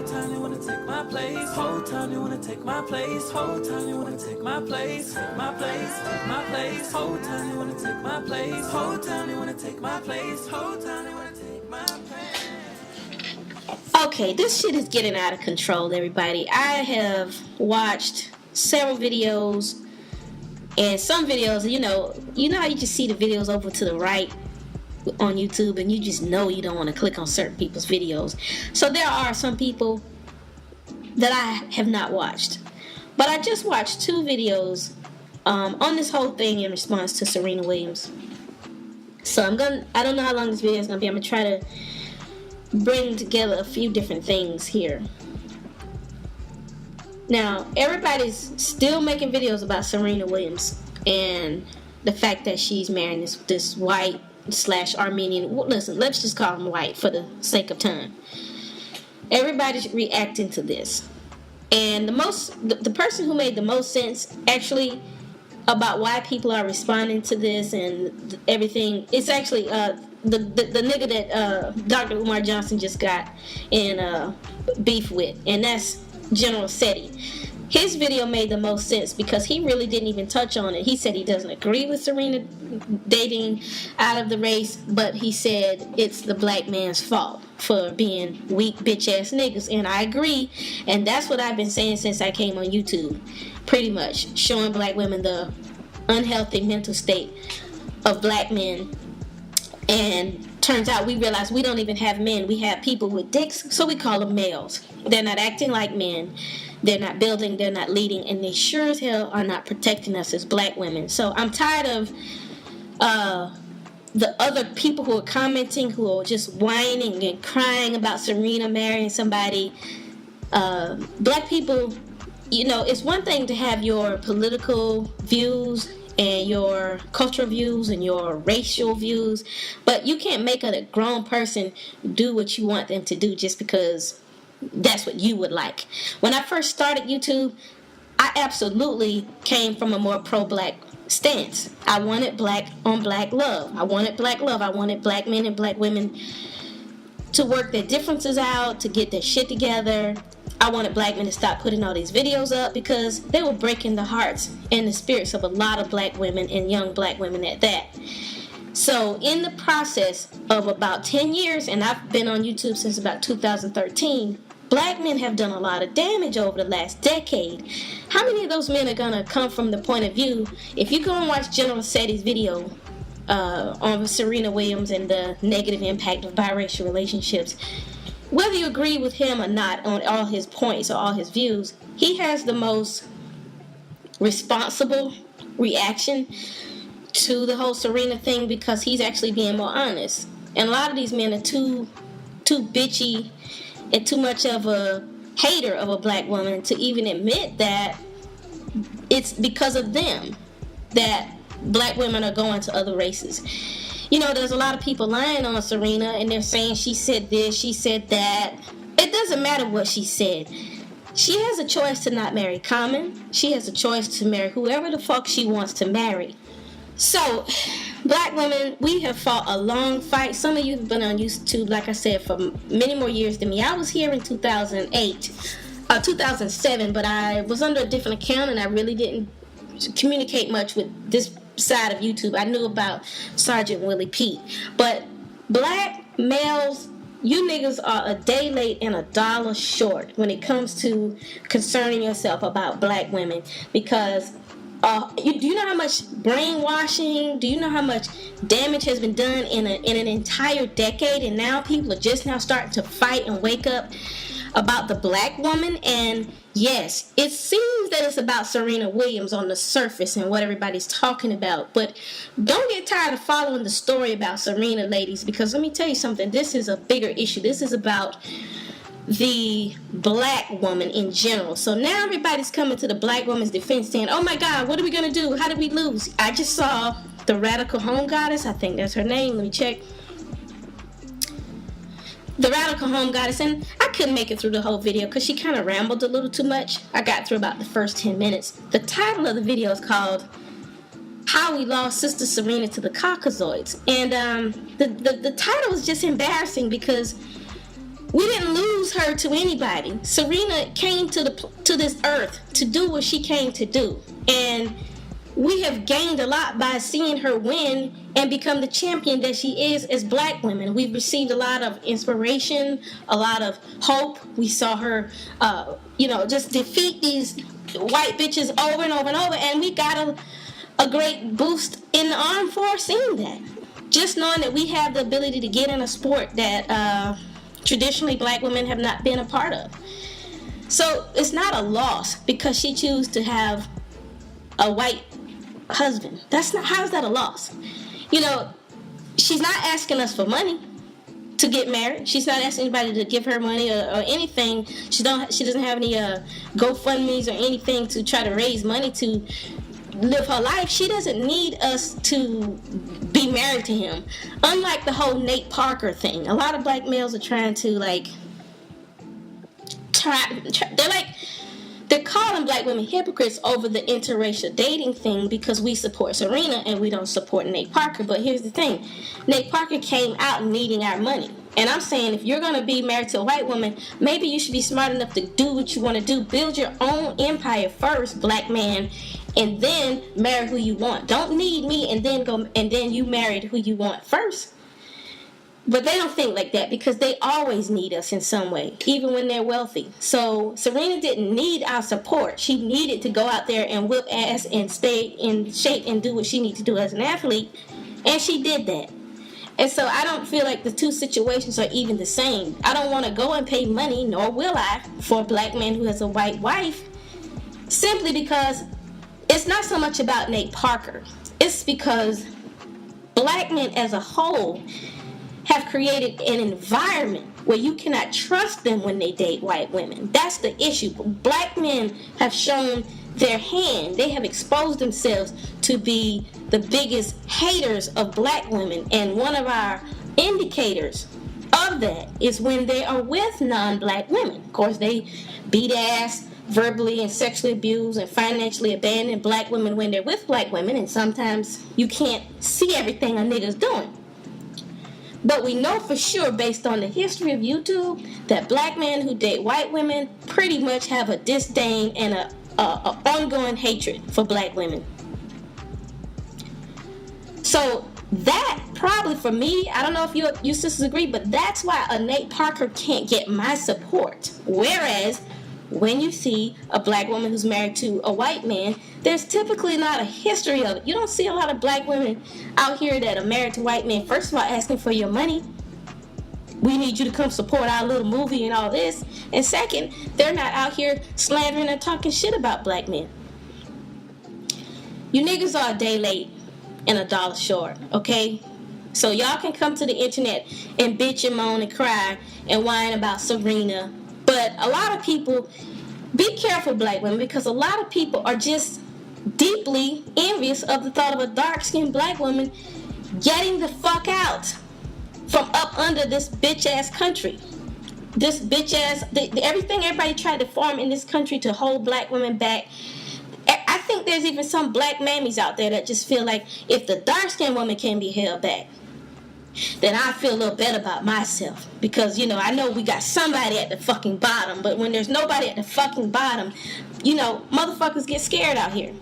time they wanna take my place. Whole time they wanna take my place. Whole time they wanna take my place. My place, my place. Whole time they wanna take my place. Whole time they wanna take my place. Whole time they wanna take my place. Okay, this shit is getting out of control, everybody. I have watched several videos, and some videos, you know how you just see the videos over to the right on YouTube, and you just know you don't want to click on certain people's videos. So there are some people that I have not watched, but I just watched 2 videos on this whole thing in response to Serena Williams. So I don't know how long this video is gonna be. I'm gonna try to bring together a few different things here. Now, everybody's still making videos about Serena Williams and the fact that she's marrying this white / Armenian. Listen, let's just call him white for the sake of time. Everybody's reacting to this, and the person who made the most sense actually about why people are responding to this and everything, it's actually the nigga that Dr. Umar Johnson just got in beef with, and that's General Seti. His video made the most sense because he really didn't even touch on it. He said he doesn't agree with Serena dating out of the race, but he said it's the black man's fault for being weak bitch-ass niggas, and I agree, and that's what I've been saying since I came on YouTube, pretty much, showing black women the unhealthy mental state of black men. And turns out we realize we don't even have men, we have people with dicks, so we call them males. They're not acting like men, they're not building, they're not leading, and they sure as hell are not protecting us as black women. So I'm tired of the other people who are commenting, who are just whining and crying about Serena marrying somebody. Black people, it's one thing to have your political views and your cultural views and your racial views, but you can't make a grown person do what you want them to do just because that's what you would like. When I first started YouTube, I absolutely came from a more pro-black stance. I wanted black on black love. I wanted black love. I wanted black men and black women to work their differences out, to get their shit together. I wanted black men to stop putting all these videos up because they were breaking the hearts and the spirits of a lot of black women and young black women at that. So in the process of about 10 years, and I've been on YouTube since about 2013, black men have done a lot of damage over the last decade. How many of those men are going to come from the point of view, if you go and watch General Seti's video on Serena Williams and the negative impact of biracial relationships, whether you agree with him or not on all his points or all his views, he has the most responsible reaction to the whole Serena thing because he's actually being more honest. And a lot of these men are too bitchy and too much of a hater of a black woman to even admit that it's because of them that black women are going to other races. There's a lot of people lying on Serena, and they're saying she said this, she said that. It doesn't matter what she said. She has a choice to not marry Common. She has a choice to marry whoever the fuck she wants to marry. So, black women, we have fought a long fight. Some of you have been on YouTube, like I said, for many more years than me. I was here in 2007, but I was under a different account, and I really didn't communicate much with this side of YouTube. I knew about Sergeant Willie Pete. But black males, you niggas are a day late and $1 short when it comes to concerning yourself about black women, because do you know how much brainwashing, do you know how much damage has been done in an entire decade, and now people are just now starting to fight and wake up about the black woman? And yes, it seems that it's about Serena Williams on the surface and what everybody's talking about, but don't get tired of following the story about Serena, ladies, because let me tell you something, this is a bigger issue. This is about the black woman in general. So now everybody's coming to the black woman's defense saying, oh my God, what are we going to do? How did we lose? I just saw the Radical Home Goddess, I think that's her name, let me check. The Radical Home Goddess, and I couldn't make it through the whole video because she kind of rambled a little too much. I got through about the first 10 minutes. The title of the video is called How We Lost Sister Serena to the Caucasoids. And the title was just embarrassing because We didn't lose her to anybody. Serena came to this earth to do what she came to do. And we have gained a lot by seeing her win and become the champion that she is as black women. We've received a lot of inspiration, a lot of hope. We saw her, just defeat these white bitches over and over and over. And we got a great boost in the arm for seeing that. Just knowing that we have the ability to get in a sport that traditionally black women have not been a part of. So it's not a loss because she chose to have a white husband. How is that a loss? She's not asking us for money to get married. She's not asking anybody to give her money or anything. She doesn't have any GoFundMes or anything to try to raise money to live her life. She doesn't need us to be married to him. Unlike the whole Nate Parker thing, a lot of black males are trying to they're calling black women hypocrites over the interracial dating thing because we support Serena and we don't support Nate Parker. But here's the thing, Nate Parker came out needing our money. And I'm saying, if you're going to be married to a white woman, maybe you should be smart enough to do what you want to do. Build your own empire first, black man, and then marry who you want. Don't need me and then you married who you want first. But they don't think like that because they always need us in some way, even when they're wealthy. So Serena didn't need our support. She needed to go out there and whip ass and stay in shape and do what she needs to do as an athlete. And she did that. And so I don't feel like the two situations are even the same. I don't want to go and pay money, nor will I, for a black man who has a white wife, simply because it's not so much about Nate Parker. It's because black men as a whole have created an environment where you cannot trust them when they date white women. That's the issue. Black men have shown their hand. They have exposed themselves to be the biggest haters of black women. And one of our indicators of that is when they are with non-black women. Of course, they beat ass, verbally and sexually abuse and financially abandon black women when they're with black women. And sometimes you can't see everything a nigga's doing. But we know for sure, based on the history of YouTube, that black men who date white women pretty much have a disdain and a ongoing hatred for black women. So that probably for me, I don't know if you sisters agree, but that's why a Nate Parker can't get my support. Whereas when you see a black woman who's married to a white man, there's typically not a history of it. You don't see a lot of black women out here that are married to white men, first of all, asking for your money. We need you to come support our little movie and all this. And second, they're not out here slandering and talking shit about black men. You niggas are a day late and a dollar short, okay? So y'all can come to the internet and bitch and moan and cry and whine about Serena. But a lot of people, be careful, black women, because a lot of people are just deeply envious of the thought of a dark-skinned black woman getting the fuck out from up under this bitch-ass country. This bitch-ass, everything everybody tried to form in this country to hold black women back. I think there's even some black mammies out there that just feel like if the dark-skinned woman can be held back, then I feel a little better about myself. Because, I know we got somebody at the fucking bottom, but when there's nobody at the fucking bottom, motherfuckers get scared out here.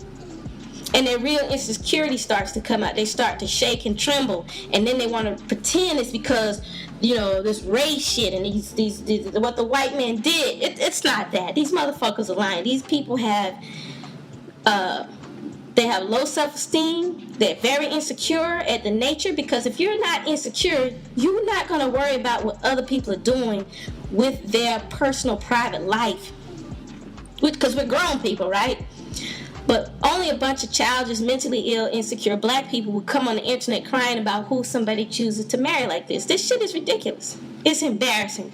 And their real insecurity starts to come out. They start to shake and tremble, and then they want to pretend it's because, this race shit and these what the white man did. It's not that. These motherfuckers are lying. These people have they have low self-esteem. They're very insecure at the nature, because if you're not insecure, you're not going to worry about what other people are doing with their personal private life. Because we're grown people, right? But only a bunch of childish, mentally ill, insecure black people will come on the internet crying about who somebody chooses to marry like this. This shit is ridiculous. It's embarrassing.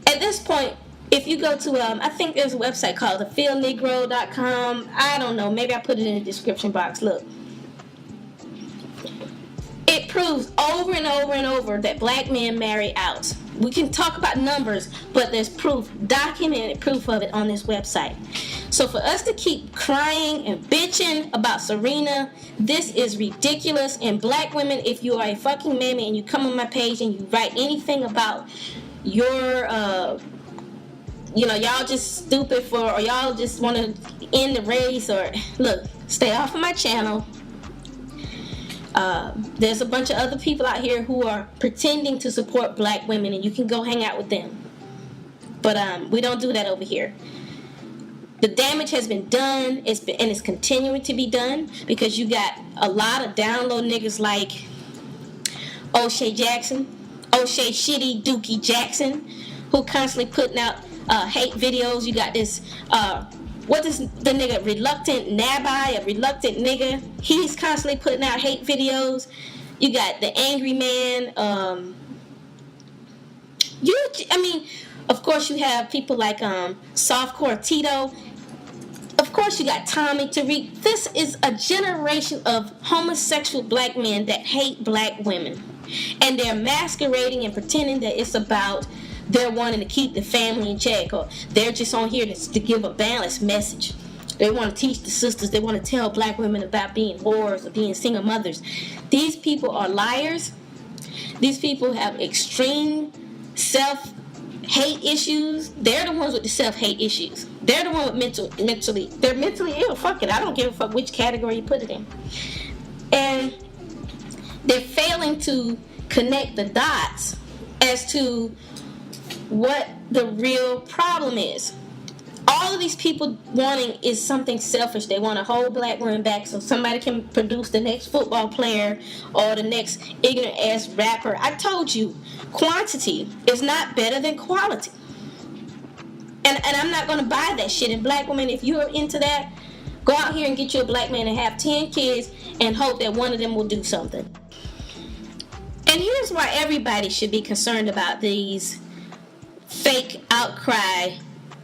At this point, if you go to, I think there's a website called thefeelnegro.com. I don't know. Maybe I put it in the description box. Look. It proves over and over and over that black men marry out. We can talk about numbers, but there's proof, documented proof of it on this website. So for us to keep crying and bitching about Serena, this is ridiculous. And black women, if you are a fucking mammy and you come on my page and you write anything about you're y'all just stupid or y'all just want to end the race, or look, stay off of my channel. There's a bunch of other people out here who are pretending to support black women, and you can go hang out with them. But we don't do that over here. The damage has been done, and it's continuing to be done, because you got a lot of download niggas like O'Shea Shitty Dookie Jackson, who constantly putting out hate videos. You got this, what is the nigga, Reluctant Nabi, a reluctant nigga. He's constantly putting out hate videos. You got the Angry Man. Of course you have people like Softcore Tito. Of course you got Tommy Tariq. This is a generation of homosexual black men that hate black women. And they're masquerading and pretending that it's about they're wanting to keep the family in check, or they're just on here to give a balanced message. They want to teach the sisters. They want to tell black women about being whores or being single mothers. These people are liars. These people have extreme self-hate issues. They're the ones with the self-hate issues. They're the one with they're mentally ill. Fuck it. I don't give a fuck which category you put it in. And they're failing to connect the dots as to what the real problem is. All of these people wanting is something selfish. They want to hold black women back so somebody can produce the next football player or the next ignorant ass rapper. I told you, quantity is not better than quality. And I'm not going to buy that shit. And black women, if you're into that, go out here and get you a black man and have 10 kids and hope that one of them will do something. And here's why everybody should be concerned about these fake outcry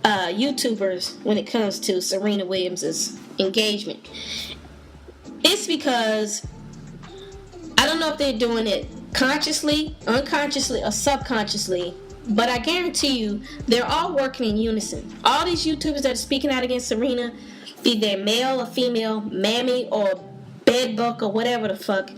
YouTubers when it comes to Serena Williams' engagement. It's because I don't know if they're doing it consciously, unconsciously, or subconsciously, but I guarantee you they're all working in unison. All these YouTubers that are speaking out against Serena, be they male or female, mammy or bedbuck or whatever the fuck,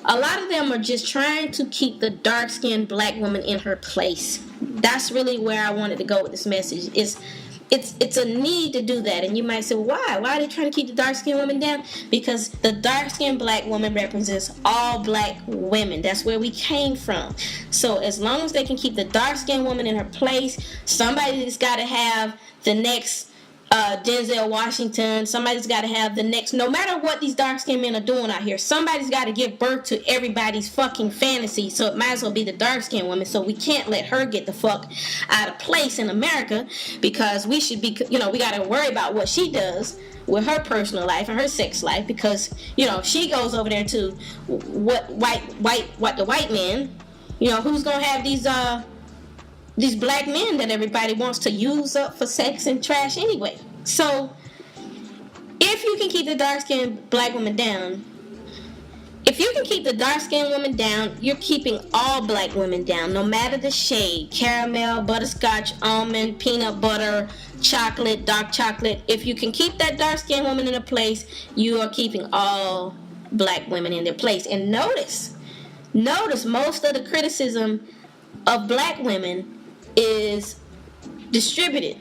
a lot of them are just trying to keep the dark-skinned black woman in her place. That's really where I wanted to go with this message. It's a need to do that. And you might say, why? Why are they trying to keep the dark-skinned woman down? Because the dark-skinned black woman represents all black women. That's where we came from. So as long as they can keep the dark-skinned woman in her place, somebody's got to have the next Denzel Washington. Somebody's got to have the next, no matter what these dark-skinned men are doing out here, somebody's got to give birth to everybody's fucking fantasy. So it might as well be the dark-skinned woman. So we can't let her get the fuck out of place in America, because we should be, we got to worry about what she does with her personal life and her sex life, because she goes over there to what the white men, who's gonna have these black men that everybody wants to use up for sex and trash anyway. So if you can keep the dark-skinned black woman down, you're keeping all black women down, no matter the shade: caramel, butterscotch, almond, peanut butter, chocolate, dark chocolate. If you can keep that dark-skinned woman in a place, you are keeping all black women in their place. And notice most of the criticism of black women is distributed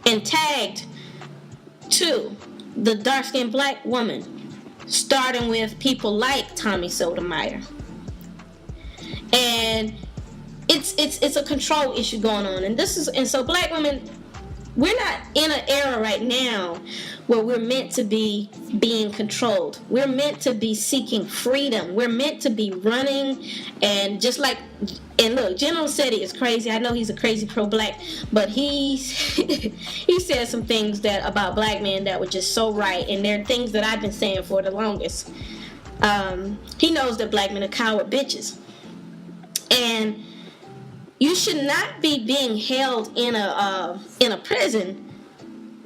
and tagged to the dark-skinned black woman, starting with people like Tommy Sotomayor. And it's a control issue going on. And so black women, we're not in an era right now where we're meant to be being controlled. We're meant to be seeking freedom. We're meant to be running, and and look, General Seti is crazy. I know he's a crazy pro-black, but he said some things about black men that were just so right, and they're things that I've been saying for the longest. He knows that black men are coward bitches, and you should not be being held in a prison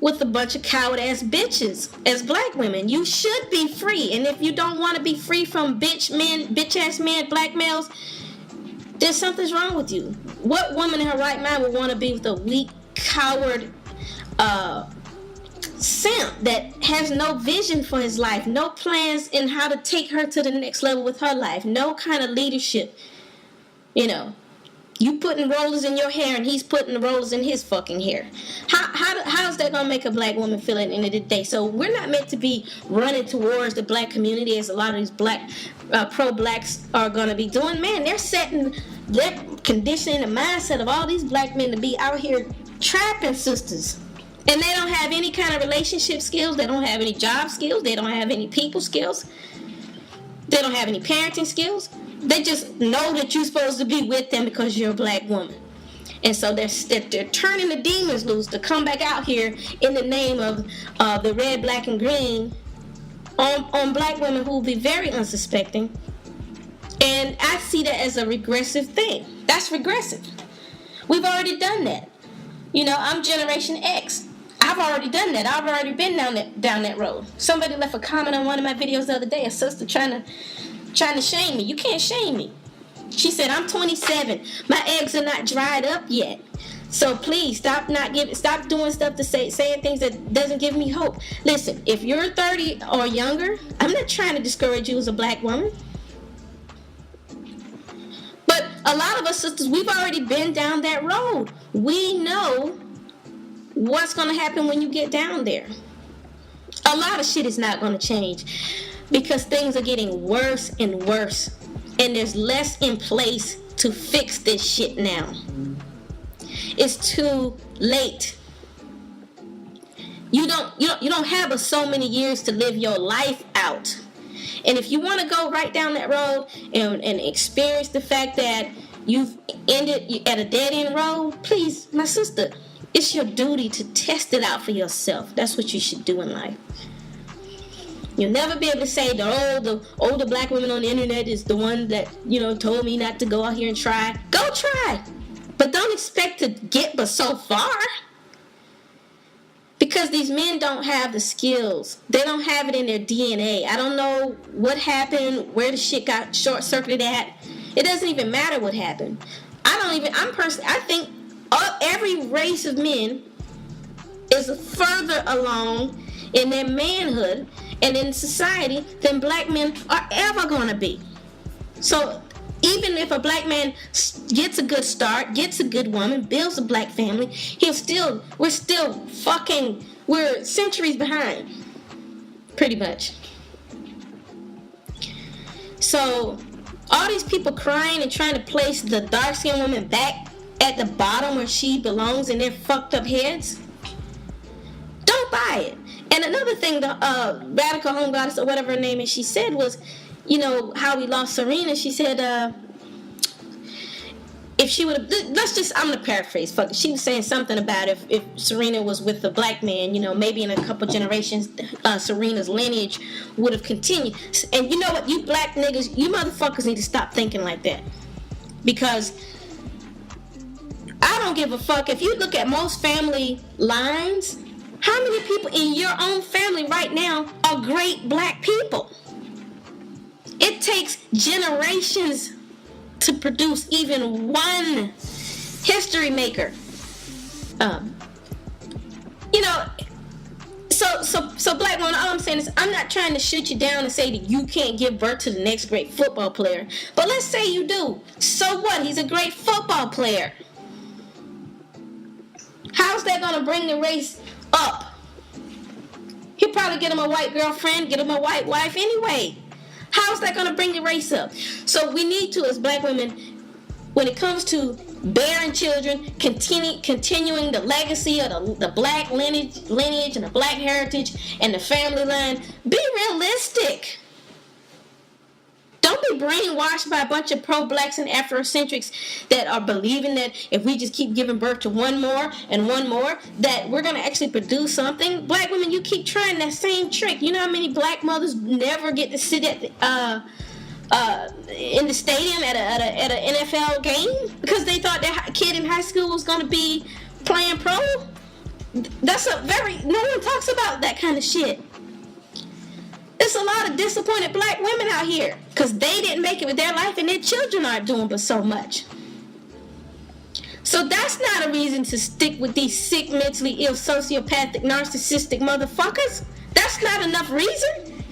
with a bunch of coward-ass bitches as black women. You should be free. And if you don't want to be free from bitch-ass men, black males, then something's wrong with you. What woman in her right mind would want to be with a weak, coward simp that has no vision for his life, no plans in how to take her to the next level with her life, no kind of leadership, You putting rollers in your hair, and he's putting the rollers in his fucking hair. How's that gonna make a black woman feel at the end of the day? So we're not meant to be running towards the black community as a lot of these black pro-blacks are gonna be doing. Man, they're conditioning the mindset of all these black men to be out here trapping sisters. And they don't have any kind of relationship skills. They don't have any job skills. They don't have any people skills. They don't have any parenting skills. They just know that you're supposed to be with them because you're a black woman. And so they're turning the demons loose to come back out here in the name of the red, black, and green on black women who will be very unsuspecting. And I see that as a regressive thing. That's regressive. We've already done that. You know, I'm Generation X. I've already done that. I've already been down that road. Somebody left a comment on one of my videos the other day, a sister trying to shame me. You can't shame me. She said, I'm 27. My eggs are not dried up yet. So please stop doing stuff to saying things that doesn't give me hope. Listen, if you're 30 or younger, I'm not trying to discourage you as a black woman. But a lot of us sisters, we've already been down that road. We know what's going to happen when you get down there. A lot of shit is not going to change because things are getting worse and worse, and there's less in place to fix this shit now. It's too late. You don't have so many years to live your life out. And if you want to go right down that road and experience the fact that you've ended at a dead-end road, please, my sister, it's your duty to test it out for yourself. That's what you should do in life. You'll never be able to say the older black woman on the internet is the one that, told me not to go out here and try. Go try. But don't expect to get but so far. Because these men don't have the skills. They don't have it in their DNA. I don't know what happened, where the shit got short-circuited at. It doesn't even matter what happened. I think every race of men is further along in their manhood and in society than black men are ever going to be. So even if a black man gets a good start, gets a good woman, builds a black family, we're centuries behind, pretty much. So all these people crying and trying to place the dark-skinned woman back at the bottom where she belongs in their fucked up heads, don't buy it. And another thing, the Radical Home Goddess, or whatever her name is, she said was, how we lost Serena. She said, if she would have, I'm going to paraphrase, fuck it. She was saying something about if Serena was with a black man, maybe in a couple generations, Serena's lineage would have continued. And you know what, you black niggas, you motherfuckers need to stop thinking like that. Because I don't give a fuck. If you look at most family lines, how many people in your own family right now are great black people? It takes generations to produce even one history maker. So black woman, all I'm saying is I'm not trying to shoot you down and say that you can't give birth to the next great football player. But let's say you do. So what? He's a great football player. How's that going to bring the race up? He'll probably get him a white girlfriend, get him a white wife anyway. How's that going to bring the race up? So we need to, as black women, when it comes to bearing children, continuing the legacy of the black lineage and the black heritage and the family line, be realistic. Don't be brainwashed by a bunch of pro-blacks and Afrocentrics that are believing that if we just keep giving birth to one more and one more, that we're going to actually produce something. Black women, you keep trying that same trick. You know how many black mothers never get to sit at in the stadium at an NFL game because they thought their kid in high school was going to be playing pro? No one talks about that kind of shit. There's a lot of disappointed black women out here because they didn't make it with their life and their children aren't doing but so much. So that's not a reason to stick with these sick, mentally ill, sociopathic, narcissistic motherfuckers. That's not enough reason.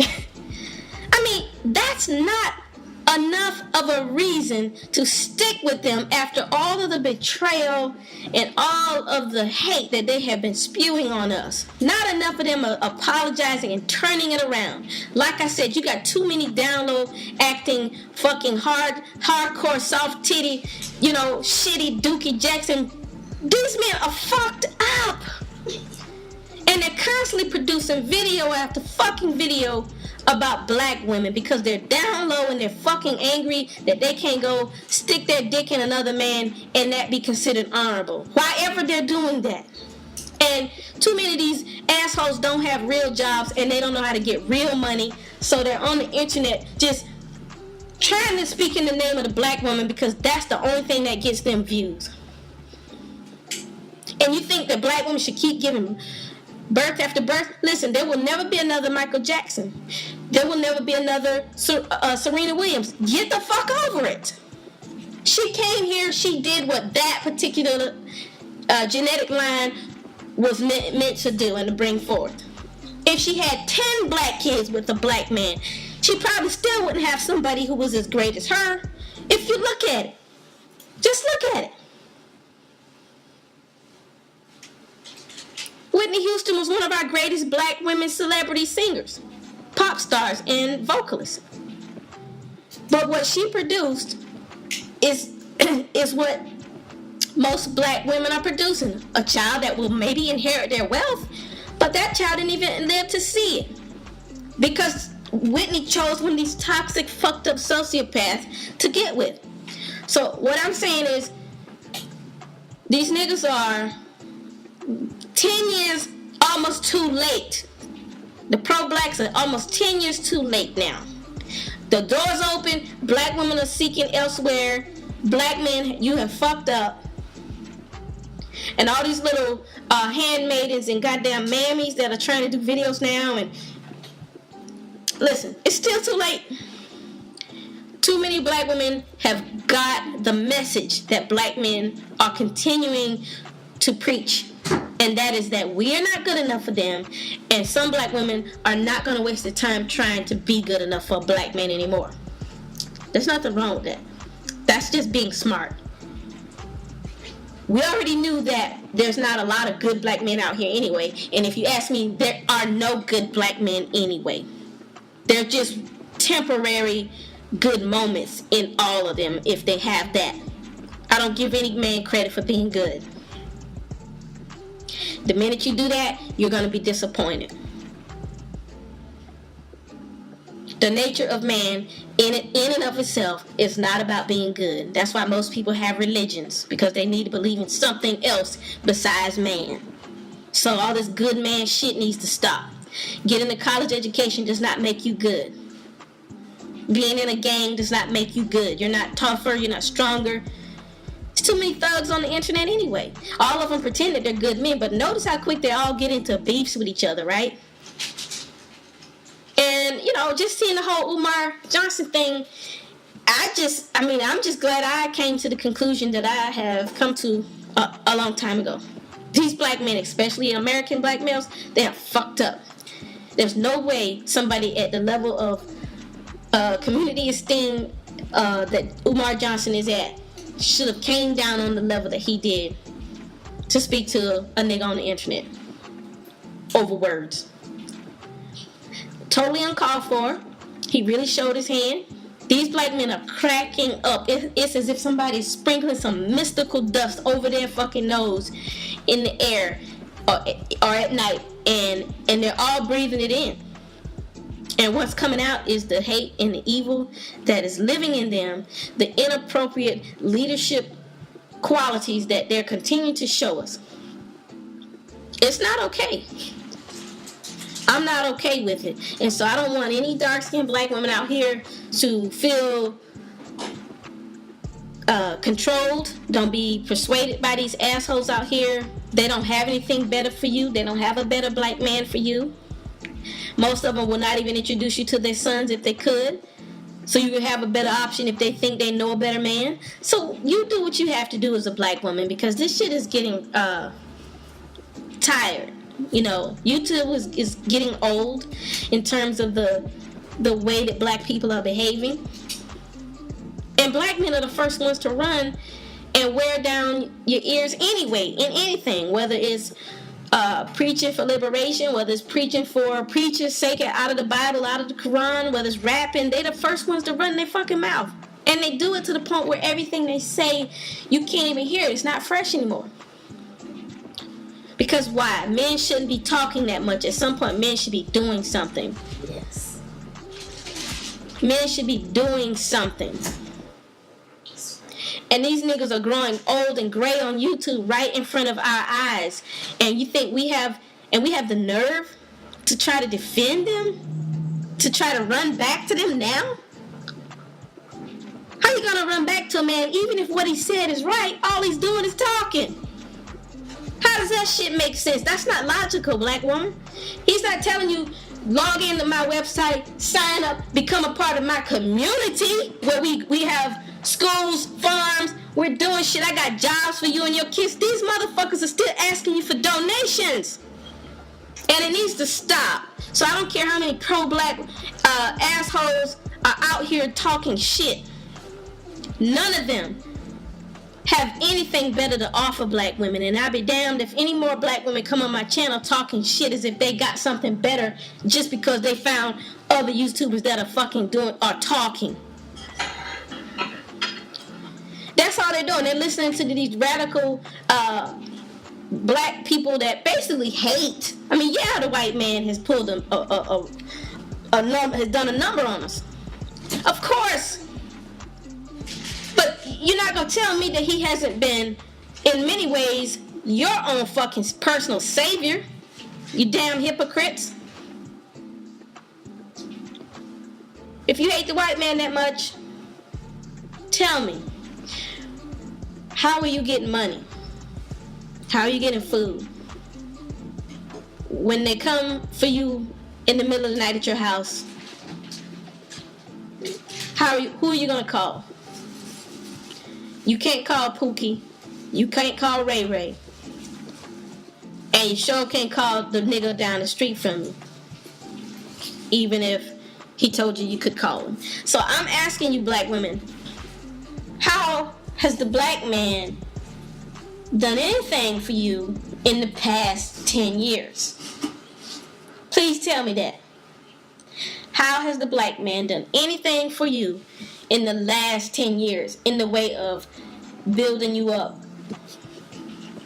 I mean, that's not enough of a reason to stick with them after all of the betrayal and all of the hate that they have been spewing on us. Not enough of them apologizing and turning it around. Like I said, you got too many download acting fucking hardcore soft titty, shitty Dookie Jackson. These men are fucked up. And they're constantly producing video after fucking video about black women because they're down low and they're fucking angry that they can't go stick their dick in another man and that be considered honorable. Why ever they're doing that? And too many of these assholes don't have real jobs and they don't know how to get real money, so they're on the internet just trying to speak in the name of the black woman because that's the only thing that gets them views. And you think that black women should keep giving birth after birth? Listen, there will never be another Michael Jackson. There will never be another Serena Williams. Get the fuck over it. She came here, she did what that particular genetic line was meant to do and to bring forth. If she had 10 black kids with a black man, she probably still wouldn't have somebody who was as great as her. If you look at it. Just look at it. Whitney Houston was one of our greatest black women celebrity singers, pop stars, and vocalists. But what she produced is what most black women are producing. A child that will maybe inherit their wealth, but that child didn't even live to see it. Because Whitney chose one of these toxic, fucked up sociopaths to get with. So what I'm saying is, these niggas are 10 years almost too late. The pro-blacks are almost 10 years too late now. The door's open. Black women are seeking elsewhere. Black men, you have fucked up. And all these little handmaidens and goddamn mammies that are trying to do videos now. And listen, it's still too late. Too many black women have got the message that black men are continuing to preach. And that is that we are not good enough for them, and some black women are not going to waste their time trying to be good enough for a black man anymore. There's nothing wrong with that. That's just being smart. We already knew that there's not a lot of good black men out here anyway, and if you ask me, there are no good black men anyway. They're just temporary good moments in all of them if they have that. I don't give any man credit for being good. The minute you do that, you're going to be disappointed. The nature of man in and of itself is not about being good. That's why most people have religions, because they need to believe in something else besides man. So all this good man shit needs to stop. Getting a college education does not make you good. Being in a gang does not make you good. You're not tougher, you're not stronger. There's too many thugs on the internet anyway. All of them pretend that they're good men, but notice how quick they all get into beefs with each other, right? And, just seeing the whole Umar Johnson thing, I'm just glad I came to the conclusion that I have come to a long time ago. These black men, especially American black males, they are fucked up. There's no way somebody at the level of community esteem that Umar Johnson is at should have came down on the level that he did to speak to a nigga on the internet over words. Totally uncalled for. He really showed his hand. These black men are cracking up. It's as if somebody's sprinkling some mystical dust over their fucking nose in the air or at night, and they're all breathing it in. And what's coming out is the hate and the evil that is living in them, the inappropriate leadership qualities that they're continuing to show us. It's not okay. I'm not okay with it. And so I don't want any dark-skinned black women out here to feel controlled. Don't be persuaded by these assholes out here. They don't have anything better for you. They don't have a better black man for you. Most of them will not even introduce you to their sons if they could. So you can have a better option if they think they know a better man. So you do what you have to do as a black woman, because this shit is getting tired. YouTube is getting old in terms of the way that black people are behaving. And black men are the first ones to run and wear down your ears anyway, in anything, whether it's preaching for liberation, whether it's preaching for preachers' sake out of the Bible, out of the Quran, whether it's rapping, they the first ones to run their fucking mouth. And they do it to the point where everything they say, you can't even hear it. It's not fresh anymore. Because why? Men shouldn't be talking that much. At some point, men should be doing something. Yes. Men should be doing something. And these niggas are growing old and gray on YouTube right in front of our eyes. And you think we have the nerve to try to defend them? To try to run back to them now? How you gonna run back to a man even if what he said is right? All he's doing is talking. How does that shit make sense? That's not logical, black woman. He's not telling you, log into my website, sign up, become a part of my community where we have schools, farms, we're doing shit. I got jobs for you and your kids. These motherfuckers are still asking you for donations. And it needs to stop. So I don't care how many pro-black assholes are out here talking shit. None of them have anything better to offer black women, and I'll be damned if any more black women come on my channel talking shit as if they got something better just because they found other YouTubers that are fucking talking. That's all they're doing. They're listening to these radical black people that basically hate. I mean, yeah, the white man has pulled has done a number on us. Of course. But you're not going to tell me that he hasn't been, in many ways, your own fucking personal savior. You damn hypocrites. If you hate the white man that much, tell me. How are you getting money? How are you getting food? When they come for you in the middle of the night at your house, who are you going to call? You can't call Pookie. You can't call Ray Ray. And you sure can't call the nigga down the street from you. Even if he told you could call him. So I'm asking you black women, how has the black man done anything for you in the past 10 years? Please tell me that. How has the black man done anything for you in the last 10 years in the way of building you up?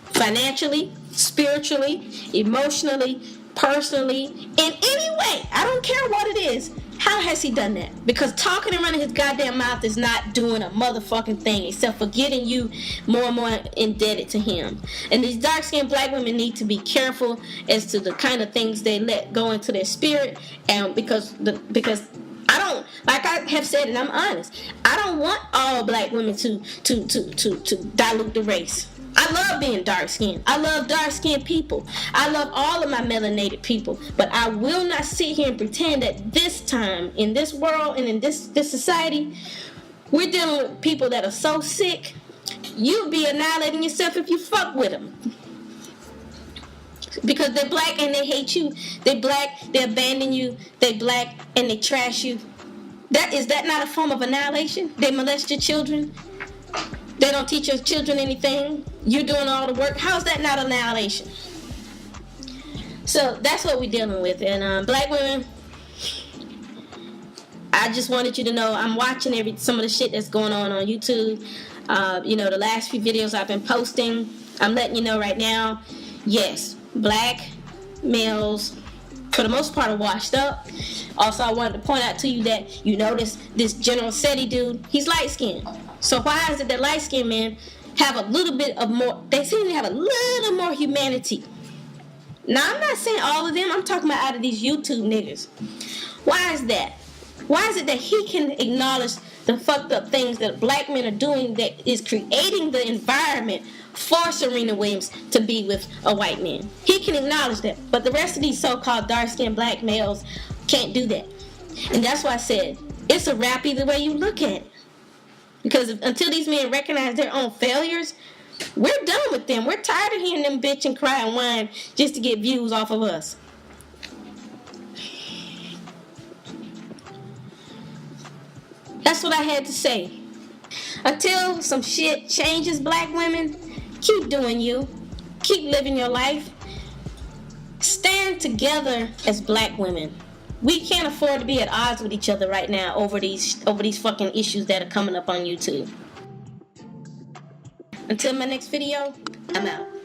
Financially, spiritually, emotionally, personally, in any way. I don't care what it is. How has he done that? Because talking and running his goddamn mouth is not doing a motherfucking thing except for getting you more and more indebted to him. And these dark-skinned black women need to be careful as to the kind of things they let go into their spirit, and because I don't, like I have said, and I'm honest, I don't want all black women to dilute the race. I love being dark-skinned. I love dark-skinned people. I love all of my melanated people. But I will not sit here and pretend that this time, in this world and in this society, we're dealing with people that are so sick, you'll be annihilating yourself if you fuck with them. Because they're black and they hate you. They're black, they abandon you. They're black and they trash you. Is that not a form of annihilation? They molest your children. They don't teach your children anything. You're doing all the work. How's that not annihilation? So that's what we're dealing with. And black women, I just wanted you to know I'm watching some of the shit that's going on YouTube. The last few videos I've been posting, I'm letting you know right now, yes, black males for the most part are washed up. Also, I wanted to point out to you that you notice this General Seti dude, he's light-skinned. So why is it that light-skinned men have a little bit of more, they seem to have a little more humanity? Now, I'm not saying all of them, I'm talking about out of these YouTube niggas. Why is that? Why is it that he can acknowledge the fucked up things that black men are doing that is creating the environment for Serena Williams to be with a white man? He can acknowledge that. But the rest of these so-called dark-skinned black males can't do that. And that's why I said, it's a wrap either way you look at it. Because until these men recognize their own failures, we're done with them. We're tired of hearing them bitch and cry and whine just to get views off of us. That's what I had to say. Until some shit changes, black women, keep doing you. Keep living your life. Stand together as black women. We can't afford to be at odds with each other right now over these fucking issues that are coming up on YouTube. Until my next video, I'm out.